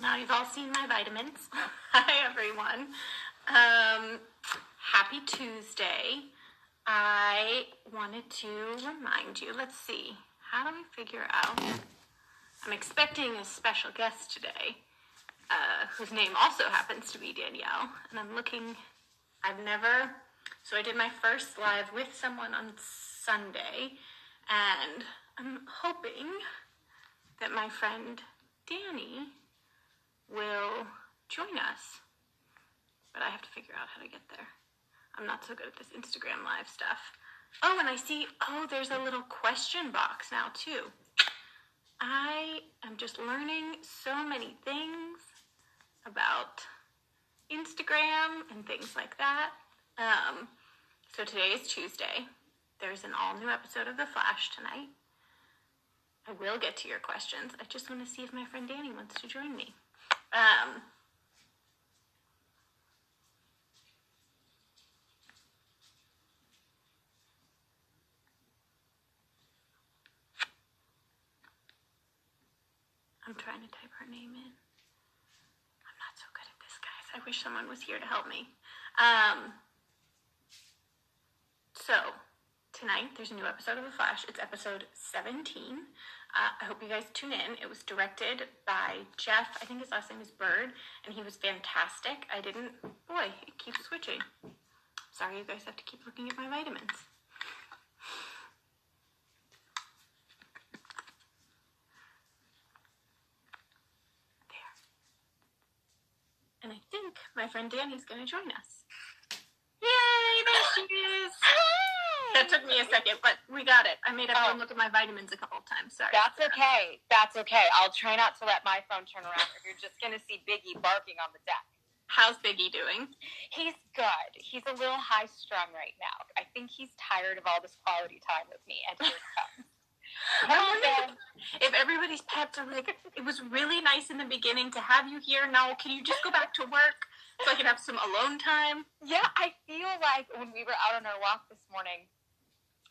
Now you've all seen my vitamins. Hi, everyone. Happy Tuesday. I wanted to remind you, let's see, how do we figure out? I'm expecting a special guest today, whose name also happens to be Danielle, and I'm looking, so I did my first live with someone on Sunday, and I'm hoping that my friend Danny will join us, but I have to figure out how to get there. I'm not so good at this Instagram live stuff. Oh, and I see, there's a little question box now too. I am just learning so many things about Instagram and things like that. So today is Tuesday. There's an all-new episode of The Flash tonight. I will get to your questions. I just want to see if my friend Danny wants to join me. I'm trying to type her name in. I'm not so good at this, guys. I wish someone was here to help me. So, tonight, there's a new episode of The Flash. It's episode 17. I hope you guys tune in. It was directed by Jeff. I think his last name is Bird, and he was fantastic. Boy, it keeps switching. Sorry, you guys have to keep looking at my vitamins. There. And I think my friend Danny's going to join us. Yay, there she is. That took me a second, but we got it. I made everyone look at my vitamins a couple of times. Sorry. That's okay. That's okay. I'll try not to let my phone turn around, or you're just going to see Biggie barking on the deck. How's Biggie doing? He's good. He's a little high-strung right now. I think he's tired of all this quality time with me, and here it comes. I wonder if everybody's pets are like, it was really nice in the beginning to have you here. Now, can you just go back to work so I can have some alone time? Yeah, I feel like when we were out on our walk this morning,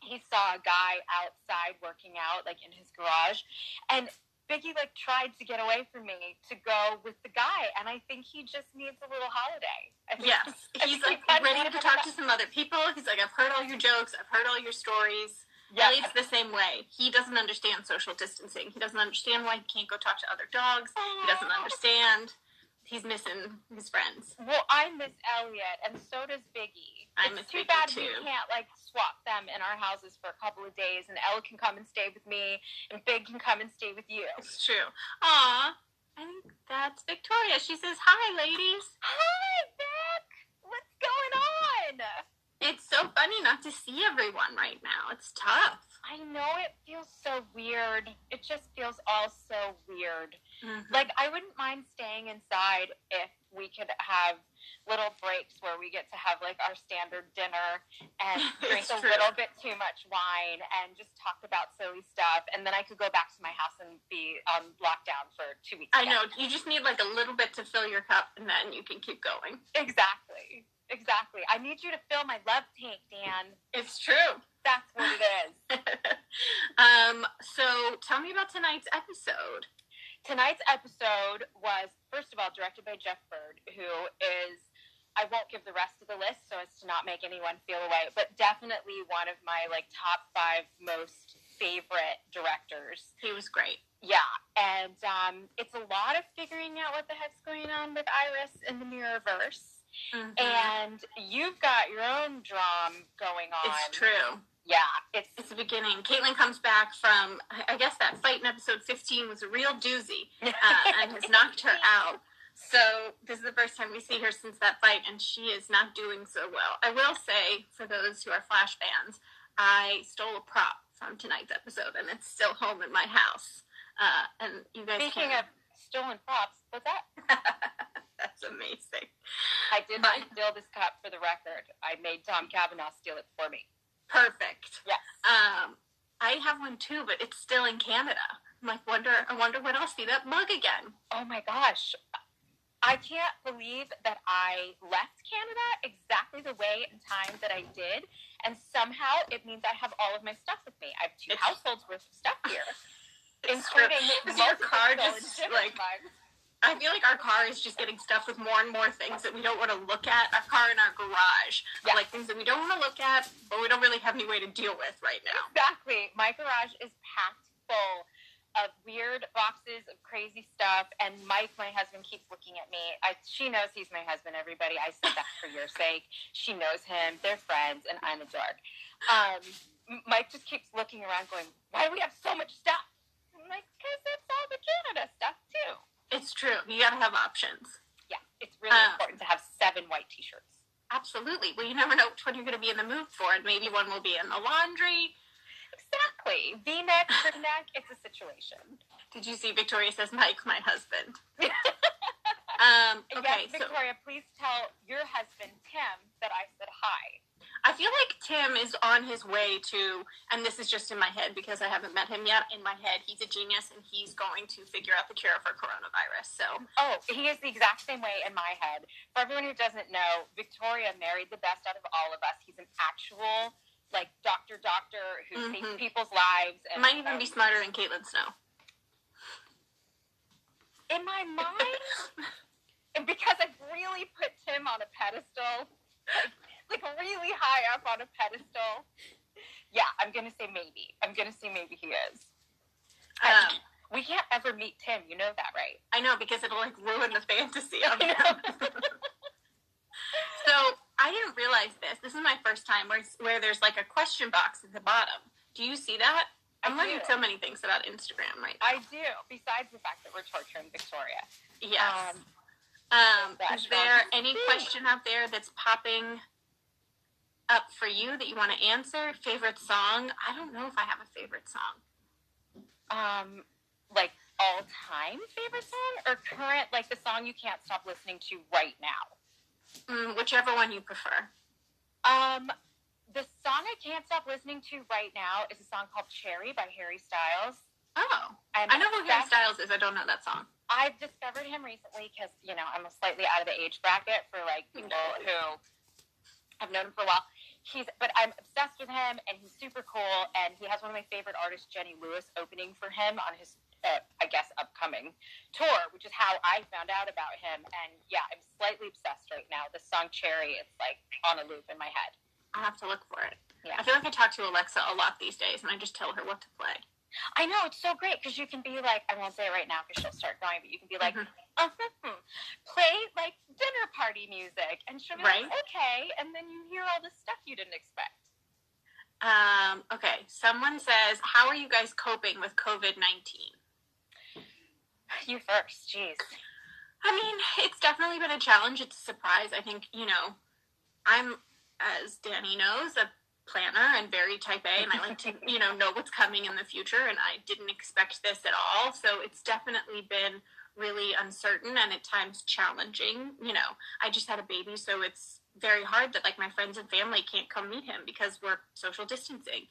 he saw a guy outside working out, like in his garage, and Biggie tried to get away from me to go with the guy, and I think he just needs a little holiday. Yes, he's ready to talk to some other people. He's like, I've heard all your jokes, I've heard all your stories. Yeah, Elliot's the same way. He doesn't understand social distancing. He doesn't understand why he can't go talk to other dogs. He doesn't understand. He's missing his friends. Well, I miss Elliot, and so does Biggie. It's too bad we can't swap them in our houses for a couple of days, and Elle can come and stay with me, and Big can come and stay with you. It's true. Aw, I think that's Victoria. She says, "Hi, ladies." Hi, Vic. What's going on? It's so funny not to see everyone right now. It's tough. I know it feels so weird. It just feels all so weird. Mm-hmm. I wouldn't mind staying inside if we could have little breaks where we get to have our standard dinner and drink a little bit too much wine and just talk about silly stuff. And then I could go back to my house and be on lockdown for 2 weeks. I know. You just need a little bit to fill your cup, and then you can keep going. Exactly. I need you to fill my love tank, Dan. It's true. That's what it is. So tell me about tonight's episode. Tonight's episode was, first of all, directed by Jeff Bird, who is, I won't give the rest of the list so as to not make anyone feel away, but definitely one of my top 5 most favorite directors. He was great. Yeah, and it's a lot of figuring out what the heck's going on with Iris in the Mirrorverse. Mm-hmm. And you've got your own drum going on. It's true. Yeah, it's the beginning. Caitlin comes back from, I guess that fight in episode 15 was a real doozy, and has knocked her out. So this is the first time we see her since that fight, and she is not doing so well. I will say, for those who are Flash fans, I stole a prop from tonight's episode, and it's still home in my house. And you guys Speaking of stolen props, what's that? That's amazing. I did not steal this cup, for the record. I made Tom Cavanaugh steal it for me. Perfect. Yes. I have one too, but it's still in Canada. I wonder when I'll see that mug again. Oh my gosh. I can't believe that I left Canada exactly the way and time that I did, and somehow it means I have all of my stuff with me. I have 2 households worth of stuff here, including your car just mugs. I feel like our car is just getting stuffed with more and more things that we don't want to look at. Our car in our garage. Yeah. Like things that we don't want to look at, but we don't really have any way to deal with right now. Exactly. My garage is packed full of weird boxes of crazy stuff. And Mike, my husband, keeps looking at me. She knows he's my husband, everybody. I said that for your sake. She knows him. They're friends, and I'm a dork. Mike just keeps looking around going, why do we have so much stuff? I'm like, because it's all the Canada stuff, too. It's true. You got to have options. Yeah, it's really important to have 7 white T-shirts. Absolutely. Well, you never know which one you're going to be in the mood for, and maybe one will be in the laundry. Exactly. V-neck, crew-neck, it's a situation. Did you see Victoria says, Mike, my husband? Okay, yes, Victoria, please tell your husband, Tim, that I said hi. I feel like Tim is on his way to, and this is just in my head because I haven't met him yet, in my head, he's a genius and he's going to figure out the cure for coronavirus, so. Oh, he is the exact same way in my head. For everyone who doesn't know, Victoria married the best out of all of us. He's an actual, like, doctor who saves people's lives. And might even be smarter than Caitlin Snow. In my mind, and because I've really put Tim on a pedestal, like really high up on a pedestal. Yeah, I'm going to say maybe. He is. We can't ever meet Tim. You know that, right? I know, because it'll, like, ruin the fantasy of him. So, I didn't realize this. This is my first time where there's, like, a question box at the bottom. Do you see that? I'm learning so many things about Instagram right now. I do, besides the fact that we're torturing Victoria. Yes. Is there any question out there that's popping up for you that you want to answer? Favorite song? I don't know if I have a favorite song. Like all-time favorite song or current, like the song you can't stop listening to right now? Whichever one you prefer. The song I can't stop listening to right now is a song called Cherry by Harry Styles. Oh. I know who Harry Styles is. I don't know that song. I've discovered him recently because, you know, I'm slightly out of the age bracket for, like, people who have known him for a while. But I'm obsessed with him, and he's super cool, and he has one of my favorite artists, Jenny Lewis, opening for him on his, I guess, upcoming tour, which is how I found out about him. And, yeah, I'm slightly obsessed right now. The song Cherry, it's, like, on a loop in my head. I'll have to look for it. Yeah. I feel like I talk to Alexa a lot these days, and I just tell her what to play. I know, it's so great, because you can be like, I won't say it right now because she'll start going, but you can be like, play, like, dinner party music, and she'll be like, okay, and then you hear all this stuff you didn't expect. Okay, someone says, how are you guys coping with COVID-19? You first, jeez. I mean, it's definitely been a challenge. It's a surprise. I think, you know, I'm, as Danny knows, a planner and very type A, and I like to, you know what's coming in the future, and I didn't expect this at all, so it's definitely been really uncertain and at times challenging. You know, I just had a baby, so it's very hard that, like, my friends and family can't come meet him because we're social distancing.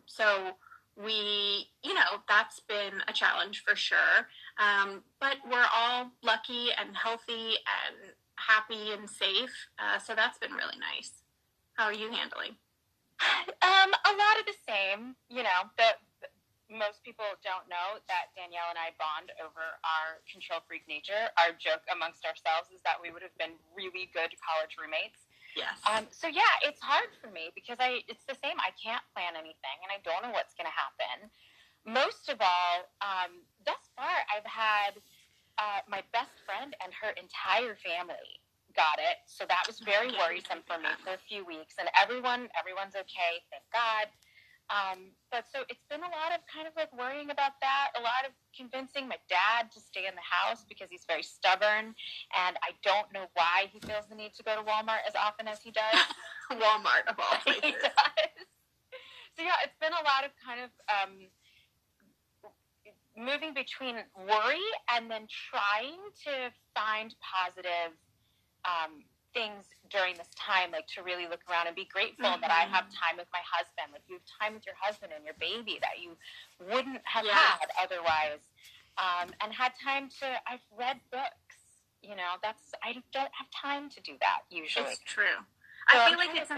So we, you know, that's been a challenge for sure. But we're all lucky and healthy and happy and safe, so that's been really nice. How are you handling? A lot of the same. You know, most people don't know that Danielle and I bond over our control freak nature. Our joke amongst ourselves is that we would have been really good college roommates. Yes. So yeah, it's hard for me because it's the same. I can't plan anything, and I don't know what's going to happen. Most of all, thus far, I've had my best friend and her entire family got it, so that was very worrisome for me for a few weeks, and everyone's okay, thank God. But so it's been a lot of kind of like worrying about that, a lot of convincing my dad to stay in the house because he's very stubborn, and I don't know why he feels the need to go to Walmart as often as he does. Walmart of all places. He does. So yeah, it's been a lot of kind of moving between worry and then trying to find positive things during this time, like to really look around and be grateful that I have time with my husband, like you have time with your husband and your baby that you wouldn't have had otherwise, and had time to, I've read books, you know, I don't have time to do that usually. It's true. So I feel like it's